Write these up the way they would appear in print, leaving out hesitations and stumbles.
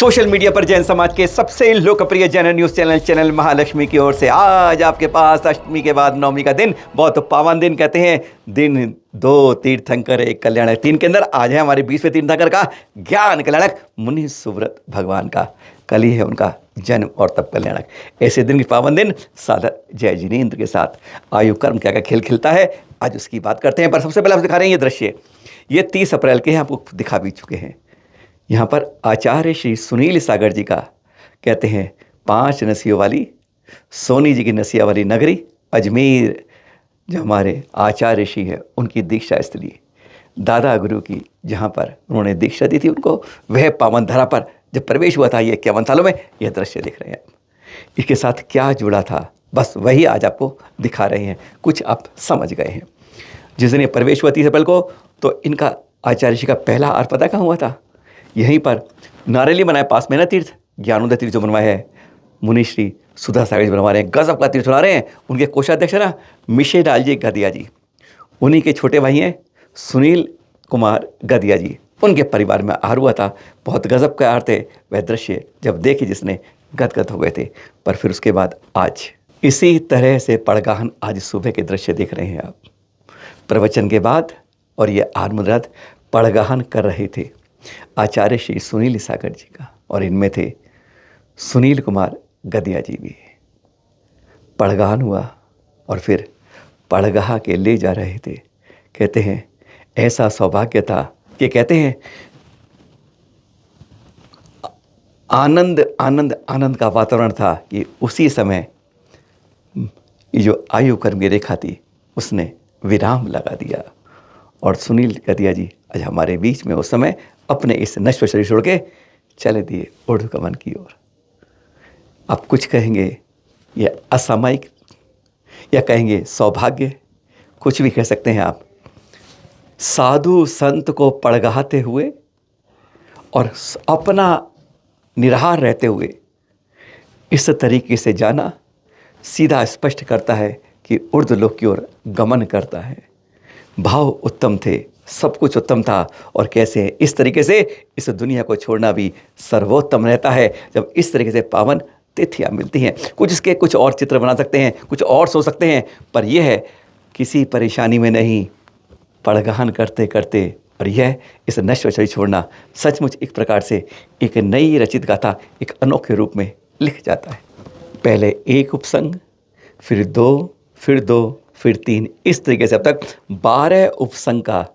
Social media पर जैन समाज के सबसे लोकप्रिय जैन न्यूज चैनल महालक्ष्मी की ओर से आज आपके पास अष्टमी के बाद नवमी का दिन, बहुत पावन दिन कहते हैं। दिन दो तीर्थंकर एक कल्याणक, तीन के अंदर आज है हमारे 20वें तीर्थंकर का ज्ञान कल्याणक मुनि सुव्रत भगवान का। कल ही है उनका जन्म और तब कल्याणक। ऐसे दिन की पावन दिन साधक जय जिनेन्द्र के साथ आयु कर्म क्या क्या खेल खिलता है, आज उसकी बात करते हैं। पर सबसे पहले आप दिखा रहे हैं ये दृश्य, ये 30 अप्रैल के हैं, आपको दिखा भी चुके हैं। यहाँ पर आचार्य श्री सुनील सागर जी का कहते हैं 5 नसियों वाली सोनी जी की नसिया वाली नगरी अजमेर, जो हमारे आचार्य श्री है उनकी दीक्षा स्थली, दादा गुरु की जहाँ पर उन्होंने दीक्षा दी थी उनको, वह पावन धरा पर जब प्रवेश हुआ था ये 51 सालों में, यह दृश्य देख रहे हैं आप। इसके साथ क्या जुड़ा था, बस वही आज आपको दिखा रहे हैं। कुछ आप समझ गए हैं। जिस दिन ये प्रवेश हुआ 30 अप्रैल को, तो इनका आचार्य श्री का पहला आर पता कहाँ हुआ था? यहीं पर नारेली बनाए पास में ना तीर्थ, ज्ञानोदय तीर्थ जो बनवाया है मुनि श्री सुधा सागर जी बनवा रहे हैं, गजब का तीर्थ बना रहे हैं। उनके कोषाध्यक्ष है ना मिशे डालजी गदिया जी, उन्हीं के छोटे भाई हैं सुनील कुमार गदिया जी, उनके परिवार में आहार हुआ था। बहुत गजब का आहार थे। वह दृश्य जब देखे जिसने गदगद हो गए थे। पर फिर उसके बाद आज इसी तरह से पड़गाहन आज सुबह के दृश्य देख रहे हैं आप। प्रवचन के बाद और ये आर्मरथ पड़गाहन कर रहे थे आचार्य श्री सुनील सागर जी का, और इनमें थे सुनील कुमार गदिया जी भी। पड़गाहन हुआ और फिर पड़गाह के ले जा रहे थे। कहते हैं ऐसा सौभाग्य था कि कहते हैं आनंद आनंद आनंद का वातावरण था कि उसी समय ये जो आयु कर्म की रेखा थी उसने विराम लगा दिया, और सुनील गदिया जी आज हमारे बीच में उस समय अपने इस नश्वर शरीर छोड़ के चले दिए ऊर्ध्वगमन की ओर। आप कुछ कहेंगे ये असामयिक, या कहेंगे सौभाग्य, कुछ भी कह सकते हैं आप। साधु संत को पड़गाहते हुए और अपना निराहार रहते हुए इस तरीके से जाना सीधा स्पष्ट करता है कि ऊर्ध्वलोक की ओर गमन करता है। भाव उत्तम थे, सब कुछ उत्तम था, और कैसे इस तरीके से इस दुनिया को छोड़ना भी सर्वोत्तम रहता है जब इस तरीके से पावन तिथियाँ मिलती हैं। कुछ इसके कुछ और चित्र बना सकते हैं, कुछ और सोच सकते हैं, पर यह है किसी परेशानी में नहीं, पड़गाहन करते करते, और यह इस नश्वर शरीर छोड़ना सचमुच एक प्रकार से एक नई रचित गाथा एक अनोखे रूप में लिख जाता है। पहले एक उपसंग, फिर 2, फिर 2, फिर 3, इस तरीके से अब तक 12 उपसंग का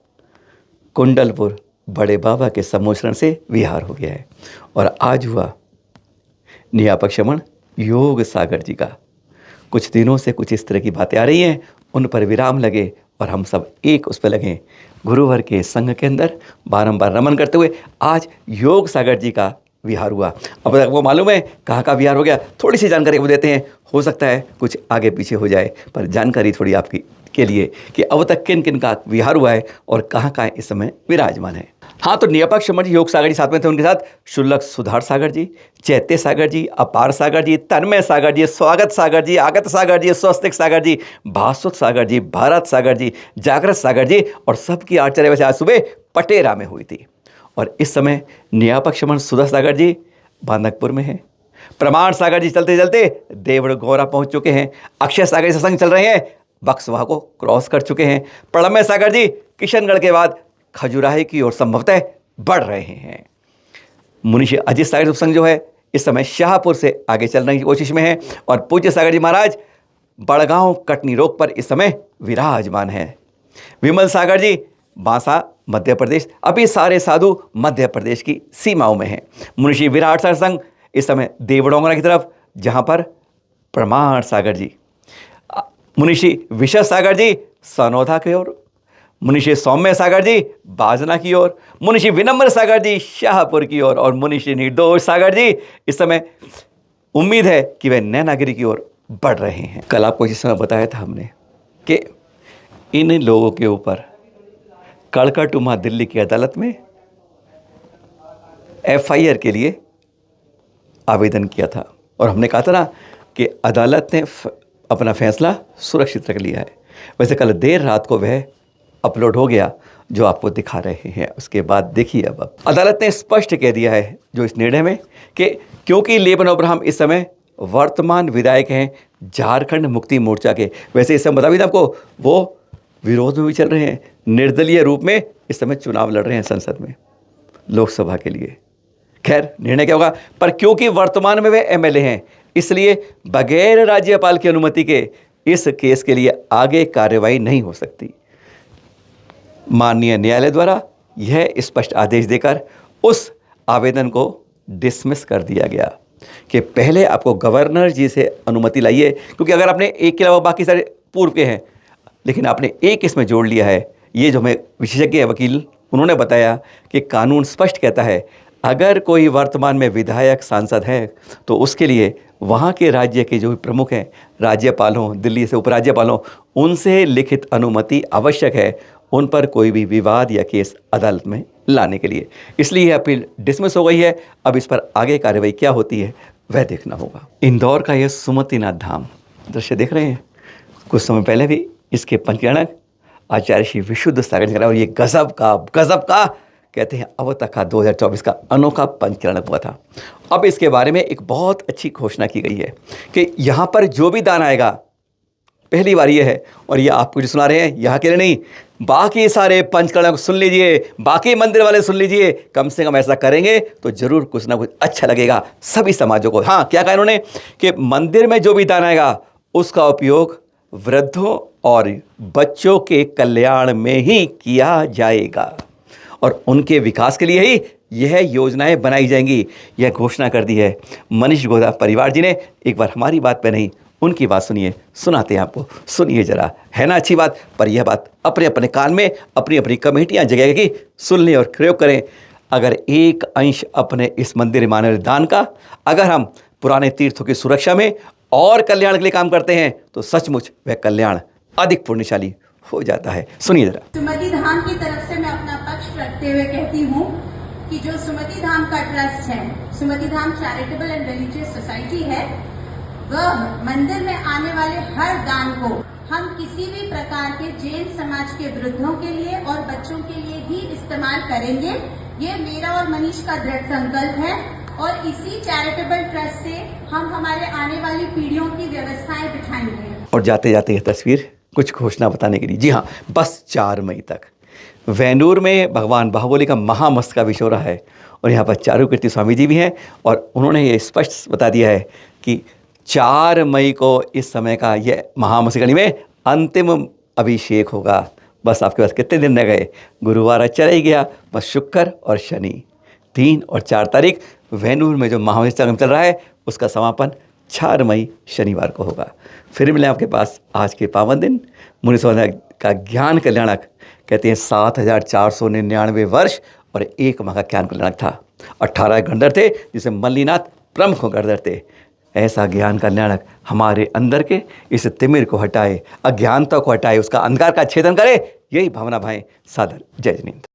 कुंडलपुर बड़े बाबा के सम्मोचन से विहार हो गया है। और आज हुआ नियापक श्रवण योग सागर जी का। कुछ दिनों से कुछ इस तरह की बातें आ रही हैं, उन पर विराम लगे और हम सब एक उस पर लगे। गुरुवर के संघ के अंदर बारंबार रमन करते हुए आज योग सागर जी का विहार हुआ। अब तक वो मालूम है कहाँ का विहार हो गया, थोड़ी सी जानकारी वो देते हैं। हो सकता है कुछ आगे पीछे हो जाए, पर जानकारी थोड़ी आपकी के लिए कि अब तक किन किन का विहार हुआ है और कहाँ कहाँ इस समय विराजमान है। हाँ, तो नियापक श्रवण जी योग सागर जी साथ में थे, उनके साथ शुल्लक सुधार सागर जी, चैत्य सागर जी, अपार सागर जी, तन्मय सागर जी, स्वागत सागर जी, आगत सागर जी, स्वस्तिक सागर जी, भास्वत सागर जी, भारत सागर जी, जागृत सागर जी, और सबकी आचर्य वैसे आज सुबह पटेरा में हुई थी। और इस समय नियापक श्रवण सुधा सागर जी बांदकपुर में है। प्रमाण सागर जी चलते चलते देवड़ गौरा पहुंच चुके हैं। अक्षय सागर जी सत्संग चल रहे हैं, बक्सवा को क्रॉस कर चुके हैं। प्रणमय सागर जी किशनगढ़ के बाद खजुराहे की ओर संभवतः बढ़ रहे हैं। मुनिषी अजित सागर सत्संग जो है इस समय शाहपुर से आगे चलने की कोशिश में है, और पूज्य सागर जी महाराज बड़गांव कटनी रोड पर इस समय विराजमान है। विमल सागर जी बांसा मध्य प्रदेश, अभी सारे साधु मध्य प्रदेश की सीमाओं में हैं। मुनिषी विराट सागर संघ इस समय देवडोंगरा की तरफ, जहां पर प्रमाण सागर जी, मुनिषी विशद सागर जी सनौधा की ओर, मुनिषी सौम्य सागर जी बाजना की ओर, मुनिषी विनम्र सागर जी शाहपुर की ओर, और मुनिषी निर्दोष सागर जी इस समय उम्मीद है कि वे नैनागिरी की ओर बढ़ रहे हैं। कल आपको जिस समय बताया था हमने कि इन लोगों के ऊपर कड़कटुमा दिल्ली की अदालत में FIR के लिए आवेदन किया था, और हमने कहा था ना कि अदालत ने अपना फैसला सुरक्षित रख लिया है। वैसे कल देर रात को वह अपलोड हो गया, जो आपको दिखा रहे हैं। उसके बाद देखिए अब अदालत ने स्पष्ट कह दिया है जो इस निर्णय में कि क्योंकि लेबन अब्राहम इस समय वर्तमान विधायक हैं झारखंड मुक्ति मोर्चा के। वैसे इस समय बता भी था आपको, वो विरोध में भी चल रहे हैं, निर्दलीय रूप में इस समय चुनाव लड़ रहे हैं संसद में लोकसभा के लिए। खैर निर्णय क्या होगा, पर क्योंकि वर्तमान में वे एमएलए हैं इसलिए बगैर राज्यपाल की अनुमति के इस केस के लिए आगे कार्रवाई नहीं हो सकती। माननीय न्यायालय द्वारा यह स्पष्ट आदेश देकर उस आवेदन को डिसमिस कर दिया गया कि पहले आपको गवर्नर जी से अनुमति लाइए, क्योंकि अगर आपने एक के अलावा बाकी सारे पूर्व के हैं, लेकिन आपने एक इसमें जोड़ लिया है। ये जो हमें विशेषज्ञ वकील उन्होंने बताया कि कानून स्पष्ट कहता है अगर कोई वर्तमान में विधायक सांसद है तो उसके लिए वहाँ के राज्य के जो भी प्रमुख हैं, राज्यपाल हों, दिल्ली से उपराज्यपाल हों, उनसे लिखित अनुमति आवश्यक है उन पर कोई भी विवाद या केस अदालत में लाने के लिए। इसलिए यह अपील डिसमिस हो गई है। अब इस पर आगे कार्रवाई क्या होती है वह देखना होगा। इंदौर का यह सुमतिनाथ धाम दृश्य देख रहे हैं, कुछ समय पहले भी इसके पंचकर्णक आचार्य श्री विशुद्ध सागर करा, और ये गजब का कहते हैं अवतका 2024 का अनोखा पंचकर्णक हुआ था। अब इसके बारे में एक बहुत अच्छी घोषणा की गई है कि यहाँ पर जो भी दान आएगा, पहली बार ये है, और ये आपको जो सुना रहे हैं यहाँ के लिए नहीं, बाकी सारे पंचकर्णक सुन लीजिए, बाकी मंदिर वाले सुन लीजिए, कम से कम ऐसा करेंगे तो जरूर कुछ ना कुछ अच्छा लगेगा सभी समाजों को। हाँ, क्या कहा इन्होंने कि मंदिर में जो भी दान आएगा उसका उपयोग वृद्धों और बच्चों के कल्याण में ही किया जाएगा और उनके विकास के लिए ही यह योजनाएं बनाई जाएंगी। यह घोषणा कर दी है मनीष गोदा परिवार जी ने। एक बार हमारी बात पे नहीं, उनकी बात सुनिए, सुनाते हैं आपको, सुनिए जरा। है ना अच्छी बात, पर यह बात अपने अपने कान में अपनी अपनी कमेटियां जगह सुन लें और प्रयोग करें। अगर एक अंश अपने इस मंदिर मानव दान का अगर हम पुराने तीर्थों की सुरक्षा में और कल्याण के लिए काम करते हैं तो सचमुच वह कल्याण अधिक पुण्यशाली हो जाता है। सुनिए जरा। सुमति धाम की तरफ से मैं अपना पक्ष रखते हुए कहती हूँ कि जो सुमति धाम का ट्रस्ट है, सुमति धाम चैरिटेबल एंड रिलीजियस सोसाइटी है, वह मंदिर में आने वाले हर दान को हम किसी भी प्रकार के जैन समाज के वृद्धों के लिए और बच्चों के लिए ही इस्तेमाल करेंगे। ये मेरा और मनीष का दृढ़ संकल्प है और इसी चैरिटेबल ट्रस्ट से हम हमारे आने वाली पीढ़ियों की व्यवस्थाएं बिठाएंगे। और जाते जाते यह तस्वीर कुछ घोषणा बताने के लिए, जी हाँ, बस 4 मई तक वैनूर में भगवान बाहुबली का महामस्तका विशे हो रहा है और यहाँ पर चारुकीर्ति स्वामी जी भी हैं और उन्होंने ये स्पष्ट बता दिया है कि 4 मई को इस समय का यह महामस्तकानी में अंतिम अभिषेक होगा। बस आपके पास कितने दिन रह गए, गुरुवार आज चला ही गया, बस शुक्र और शनि 3 और 4 तारीख वैनूर में जो महामस्तक चल रहा है उसका समापन 4 मई शनिवार को होगा। फिर मिले आपके पास आज के पावन दिन। मुनि का ज्ञान कल्याणक कहते हैं 7499 वर्ष और 1 माह का ज्ञान कल्याणक था। 18 गंधर्व थे जिसे मल्लीनाथ प्रमुख गंधर्व थे। ऐसा ज्ञान कल्याणक हमारे अंदर के इस तिमिर को हटाए, अज्ञानता को हटाए, उसका अंधकार का छेदन करे, यही भावना भाएं। सादर जय जिनेंद्र।